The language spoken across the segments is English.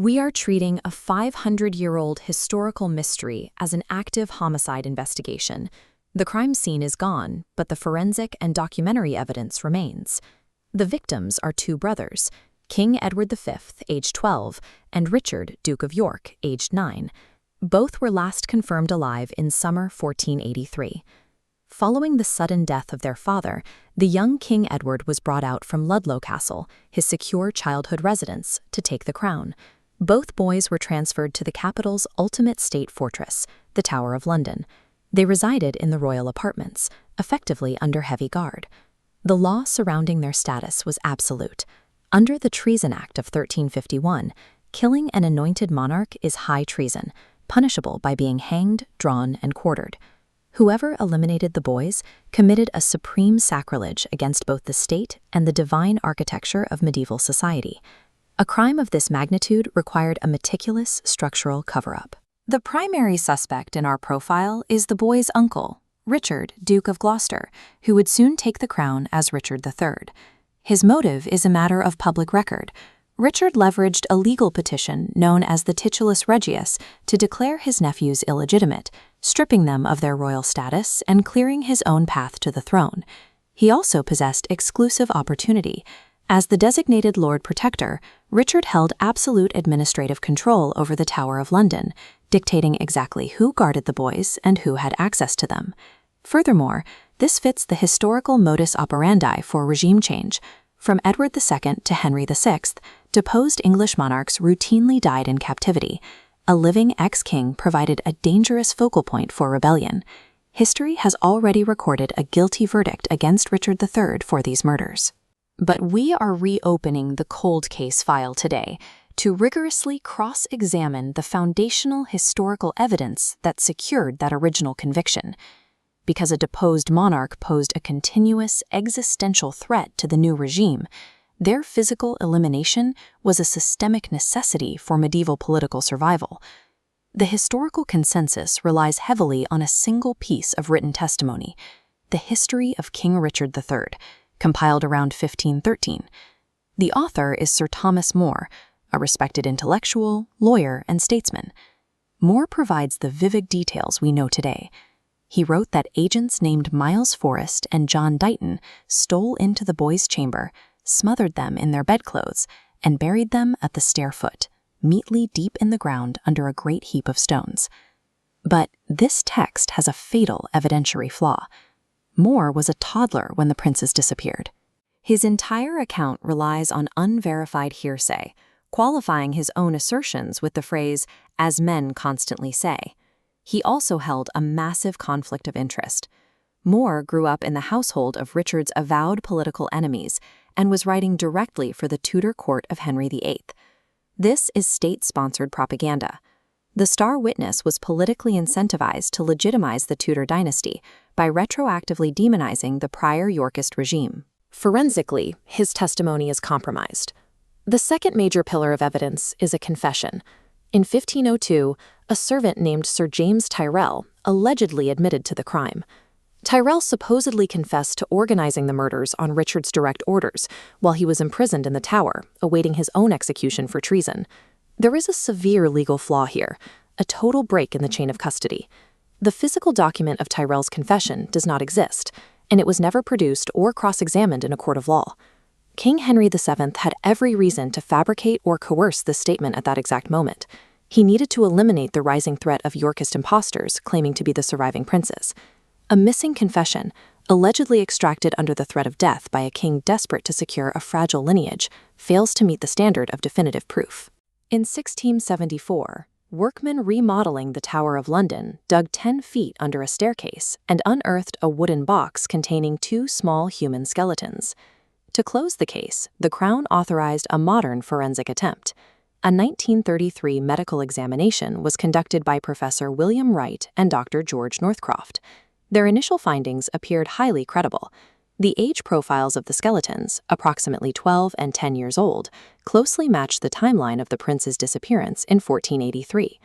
We are treating a 500-year-old historical mystery as an active homicide investigation. The crime scene is gone, but the forensic and documentary evidence remains. The victims are two brothers, King Edward V, aged 12, and Richard, Duke of York, aged 9. Both were last confirmed alive in summer 1483. Following the sudden death of their father, the young King Edward was brought out from Ludlow Castle, his secure childhood residence, to take the crown. Both boys were transferred to the capital's ultimate state fortress, the Tower of London. They resided in the royal apartments, effectively under heavy guard. The law surrounding their status was absolute. Under the Treason Act of 1351, killing an anointed monarch is high treason, punishable by being hanged, drawn, and quartered. Whoever eliminated the boys committed a supreme sacrilege against both the state and the divine architecture of medieval society. A crime of this magnitude required a meticulous structural cover-up. The primary suspect in our profile is the boy's uncle, Richard, Duke of Gloucester, who would soon take the crown as Richard III. His motive is a matter of public record. Richard leveraged a legal petition known as the Titulus Regius to declare his nephews illegitimate, stripping them of their royal status and clearing his own path to the throne. He also possessed exclusive opportunity. As the designated Lord Protector, Richard held absolute administrative control over the Tower of London, dictating exactly who guarded the boys and who had access to them. Furthermore, this fits the historical modus operandi for regime change. From Edward II to Henry VI, deposed English monarchs routinely died in captivity. A living ex-king provided a dangerous focal point for rebellion. History has already recorded a guilty verdict against Richard III for these murders. But we are reopening the cold case file today to rigorously cross-examine the foundational historical evidence that secured that original conviction. Because a deposed monarch posed a continuous existential threat to the new regime, their physical elimination was a systemic necessity for medieval political survival. The historical consensus relies heavily on a single piece of written testimony, the history of King Richard III, compiled around 1513. The author is Sir Thomas More, a respected intellectual, lawyer, and statesman. More provides the vivid details we know today. He wrote that agents named Miles Forrest and John Dighton stole into the boys' chamber, smothered them in their bedclothes, and buried them at the stair foot, meetly deep in the ground under a great heap of stones. But this text has a fatal evidentiary flaw. Moore was a toddler when the princes disappeared. His entire account relies on unverified hearsay, qualifying his own assertions with the phrase, "as men constantly say." He also held a massive conflict of interest. Moore grew up in the household of Richard's avowed political enemies and was writing directly for the Tudor court of Henry VIII. This is state-sponsored propaganda. The Star Witness was politically incentivized to legitimize the Tudor dynasty by retroactively demonizing the prior Yorkist regime. Forensically, his testimony is compromised. The second major pillar of evidence is a confession. In 1502, a servant named Sir James Tyrrell allegedly admitted to the crime. Tyrrell supposedly confessed to organizing the murders on Richard's direct orders while he was imprisoned in the Tower, awaiting his own execution for treason. There is a severe legal flaw here, a total break in the chain of custody. The physical document of Tyrrell's confession does not exist, and it was never produced or cross-examined in a court of law. King Henry VII had every reason to fabricate or coerce this statement at that exact moment. He needed to eliminate the rising threat of Yorkist impostors claiming to be the surviving princes. A missing confession, allegedly extracted under the threat of death by a king desperate to secure a fragile lineage, fails to meet the standard of definitive proof. In 1674, workmen remodeling the Tower of London dug 10 feet under a staircase and unearthed a wooden box containing 2 small human skeletons. To close the case, the Crown authorized a modern forensic attempt. A 1933 medical examination was conducted by Professor William Wright and Dr. George Northcroft. Their initial findings appeared highly credible. The age profiles of the skeletons, approximately 12 and 10 years old, closely matched the timeline of the prince's disappearance in 1483.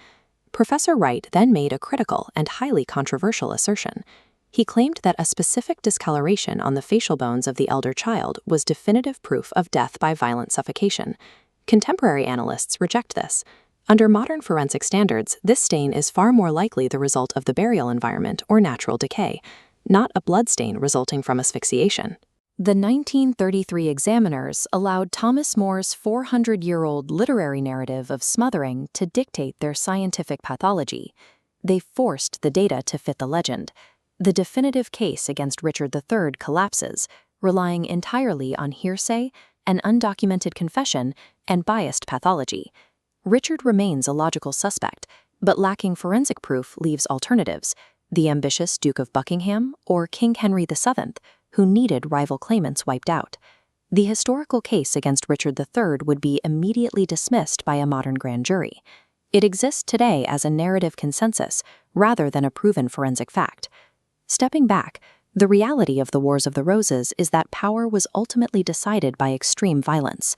Professor Wright then made a critical and highly controversial assertion. He claimed that a specific discoloration on the facial bones of the elder child was definitive proof of death by violent suffocation. Contemporary analysts reject this. Under modern forensic standards, this stain is far more likely the result of the burial environment or natural decay, not a blood stain resulting from asphyxiation. The 1933 examiners allowed Thomas More's 400-year-old literary narrative of smothering to dictate their scientific pathology. They forced the data to fit the legend. The definitive case against Richard III collapses, relying entirely on hearsay, an undocumented confession, and biased pathology. Richard remains a logical suspect, but lacking forensic proof leaves alternatives: the ambitious Duke of Buckingham or King Henry VII, who needed rival claimants wiped out. The historical case against Richard III would be immediately dismissed by a modern grand jury. It exists today as a narrative consensus rather than a proven forensic fact. Stepping back, the reality of the Wars of the Roses is that power was ultimately decided by extreme violence.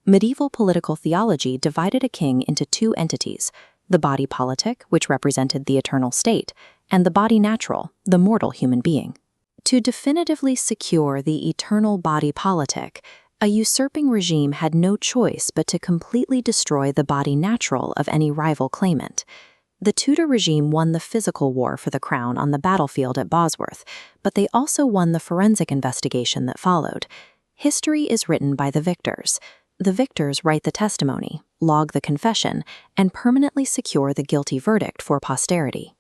Medieval political theology divided a king into two entities: the body politic, which represented the eternal state, and the body natural, the mortal human being. To definitively secure the eternal body politic, a usurping regime had no choice but to completely destroy the body natural of any rival claimant. The Tudor regime won the physical war for the crown on the battlefield at Bosworth, but they also won the forensic investigation that followed. History is written by the victors. The victors write the testimony, log the confession, and permanently secure the guilty verdict for posterity.